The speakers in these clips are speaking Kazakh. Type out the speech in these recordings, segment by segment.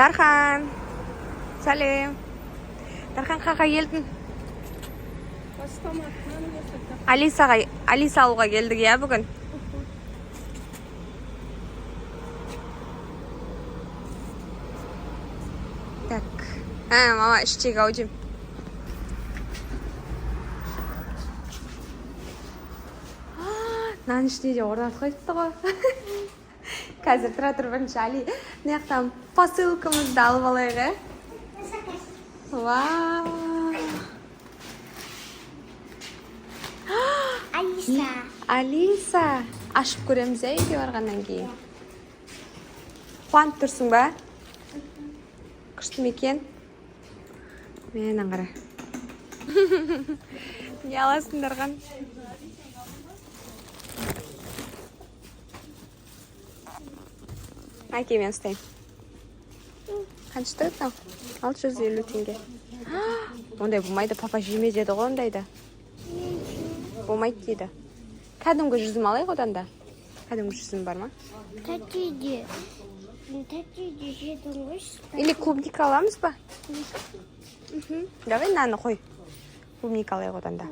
Дархан. Сәлем. Дархан қақа келдің? Алиса алуға келдік, я, бүгін. Так. Мама, іштегі аудим. Нан ішіне де орнат қойыпты ғой. Қазір тұра тұр бірінші Али. Неқтан посылкамызды алып алайық, Вау. Алиса. Ашып көреміз, үйге барғаннан кейін. Қуанып тұрсың ба? Күшті мекен? Менен қара. Не аласыңдарған? Әке, мен ұстайым. Қанша тұрады? 650 теңге. Ондай болмайды, папа жеме деді ғой ондайды. Болмайды дейді. Кәдімгі жүзім алайық одан да. Кәдімгі жүзім бар ма? Тәтейде жедім өш. Или клубника аламыз ба? Давай наны қой. Клубника алайық одан да.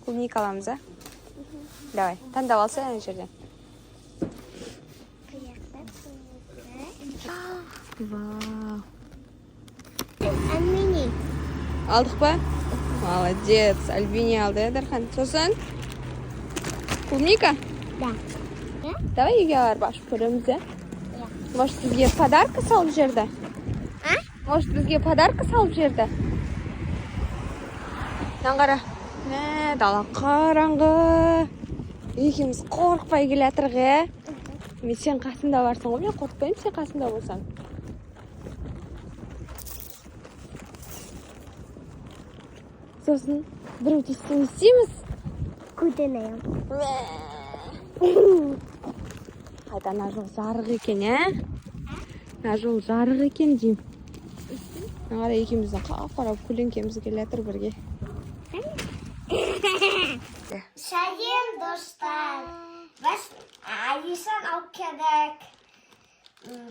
Клубника аламыз, а? Давай, таңдап алса әне жерден. Вау. Альмини. Алдық ба? Молодец. Альбини алды, Дархан. Сосын? Клубника? Да. Давай үйге барып ашып көреміз, а? Может, бізге подарка салып жерді? Может, бізге подарка салып жерді? Наңғара. Дала қараңғы. Екеміз қорықпай келе жатырық, Мен сен қасында барсың ғой, мен қорықпаймын, сен қасында болсаң. Сосын біреу тиістен істейміз. Көден айым. Қайта ана жол жарық екен, Ана жол жарық екен, дейм. Ағара екеміздің қап-қарап көлеңкеміз келе жатыр бірге. Сәлем, достар. Біз Алисан алып келдік.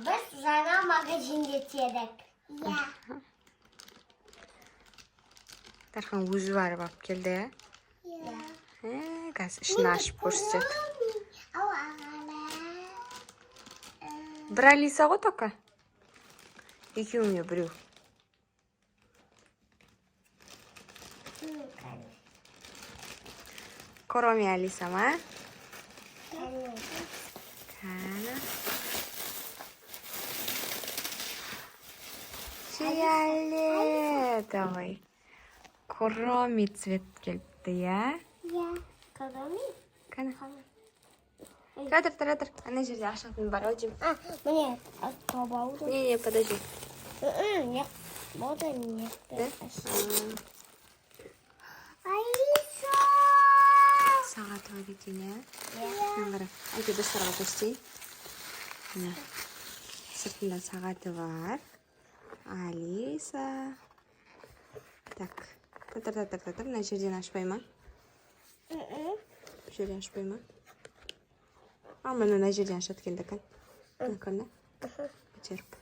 Біз жаңа магазинге тедік. Дархан өзі барып алып келді, Қазір ішін ашып көрсетеді. Бір Алиса ғой тоқа? Екеуіне біреу. Кроме Алиса, ма? Фиолетовый. Кроме цвет келді, Я. Кроме? Тұр. Ана жерде ашатын бар, ау дейм. Міне, табауды. Не, подожди. Нет, мода нет. Алиса! Сағат бар екен, Наңғара. Әке достарға көрсетейін. Сыртында сағаты бар. Алиса. Так. Татыр. Мына жерден ашпай ма? Жерден ашпай ма? Мына жерден ашады келді екен. Көрді? Көтеріп.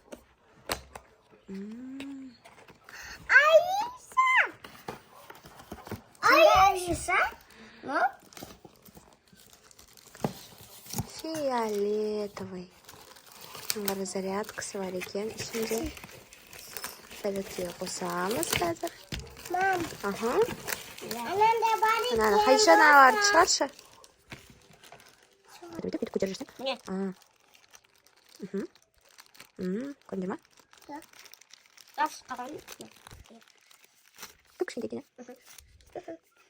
Алиса? Ну? Фиолетовый. Наңғара зарядкасы бар екен ішінде. Зарядкеге қосамыз қазір. Мам. Аха. Ананда бар екен. Ананы қайшаны аларды шығаршы. Бүйтіп көтеріп жүрсің? Нет. Көрді ма? Раз, қарам. Түк кішкентай екен,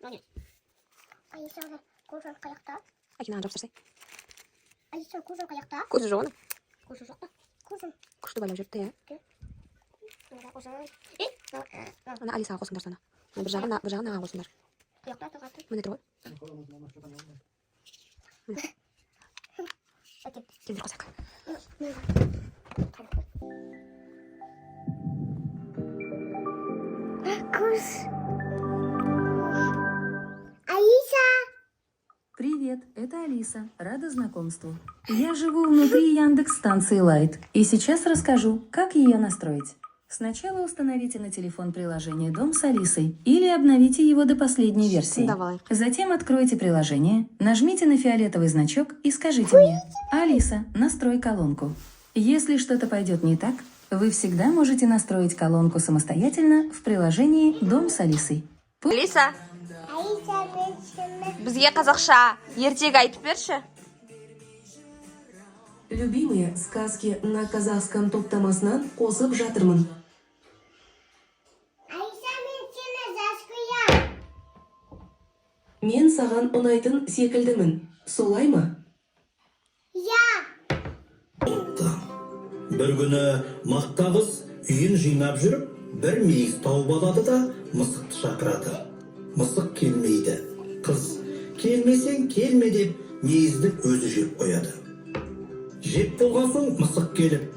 Міне. Алиса, көзін қаяқта. Әке маған жауып тұрсай. Алиса, көзін қаяқта. Көзі жоқ оның. Көзі жоқ та. Көзін. Күшті байлап жүріпті, Ана Алисаға қосыңдар sana. Бір жағын аған қосыңдар. Қаяқта тұрғаты. Міне тұр ғой. Келдер қосақ. Көз. Алиса! Привет, это это Алиса. Рада знакомству. Я живу внутри Яндекс-станции Light, и сейчас расскажу, как ее настроить. Сначала установите на телефон приложение «Дом с Алисой» или обновите его до последней версии. Давай. Затем откройте приложение, нажмите на фиолетовый значок и скажите мне: «Алиса, настрой колонку». Если что-то пойдет не так, вы всегда можете настроить колонку самостоятельно в приложении «Дом с Алисой». Алиса, Алиса, мен сені бізге қазақша ертегі айтып берші. Любимые сказки на казахском топтамасынан қосып жатырмын. Алиса, мен сені жасқыям. Мен саған ұнайтын секілдімін. Солай ма? Я. Бір күні мақта қыз үйін жинап жүріп, бір мейіз тауып алады да мысықты шақырады. Мысық келмейді. Қыз, келмесең келме деп мейізді өзі жеп қояды. Жеп болған соң мысық келіп,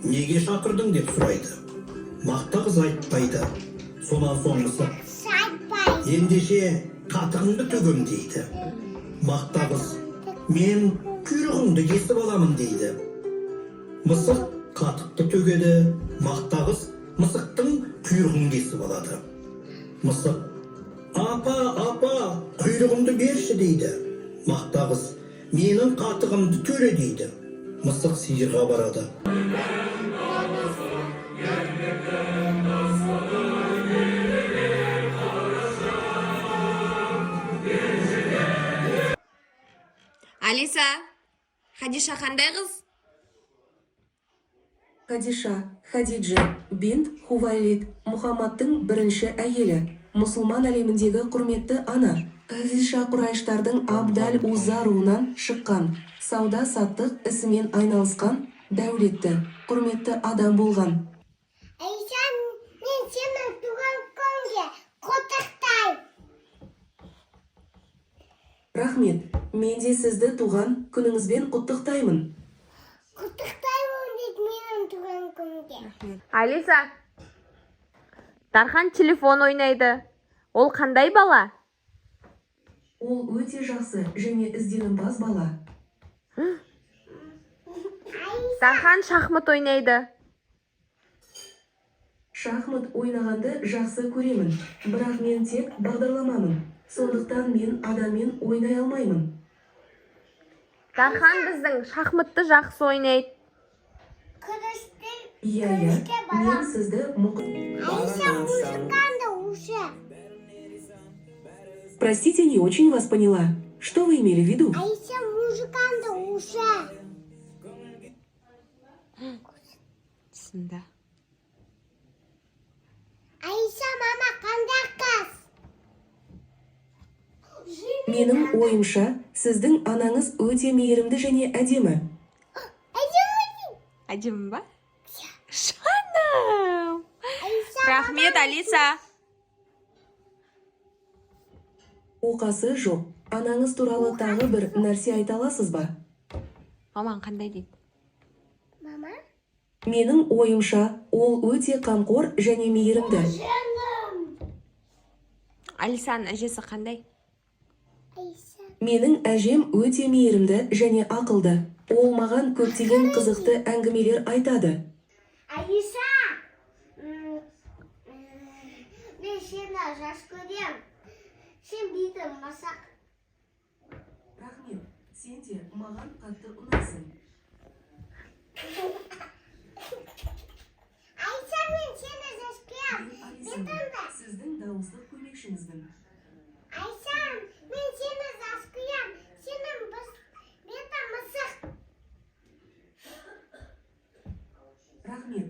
неге шақырдың деп сұрайды. Мақта қыз айтпайды. Сонан соң мысық, Сайтпай. ендеше қатығыңды төгем дейді. Мақта қыз, мен құйрығыңды кесіп аламын дейді. Мысық қатықты төгеді, мақта қыз мысықтың құйрығын кесіп алады. Мысық, апа, құйрығымды берші дейді. Мақта қыз, менің қатығымды төре дейді. Мысық сиырға барады. Алиса, Хадиша қандай қыз? Хадиша, Хадиджа, бинт Хувайлид, Мұхаммадтың бірінші әйелі. Мұсылман әлеміндегі құрметті ана. Хадиша Құрайштардың Абдаль Уза руынан шыққан. Сауда-саттық ісімен айналысқан, дәулетті, құрметті адам болған. Алиса, мен сенің туған күнге құттықтаймын. Рахмет, мен де сізді туған күніңізбен құттықтаймын. Құттықтаймын дейді менің туған күнге. Алиса, Дархан телефон ойнайды. Ол қандай бала? Ол өте жақсы және ізденімпаз бала. Дархан шахмат ойнайды. Шахмат ойнағанды жақсы көремін, бірақ мен тек бағдарламамын. Сондықтан мен адаммен ойнай алмаймын. Дархан біздің шахматты жақсы ойнайды. Күріштің Иә, мен сізді Алиса, музыканды уже. Простите, не очень вас поняла. Что вы имели в виду? Алиса, музыканды уже. Түсінді. Алиса, мама қандай қыз? Менің ойымша, сіздің анаңыз өте мейірімді және әдемі. Әдемі ба? Шаным! Рахмет, Алиса. Оқасы жоқ. Анаңыз туралы тағы бір нәрсе айта аласыз ба? Маман қандай дейді? Мама? Менің ойымша, ол өте қамқор және мейірімді. Алисаның әжесі қандай? Алиса. Менің әжем өте мейірімді және ақылды. Ол маған көптеген қызықты әңгімелер айтады. Алиса, мен сені жас көрем. Сен бидің масақ. Рахмет, сен де маған қатты ұнайсың. Алиса, мен сені жас көрем. Алиса, сіздің дауыстық көмекшіңізбін. Алиса, мен сені жас көрем. Сенің беті мысық. Рахмет,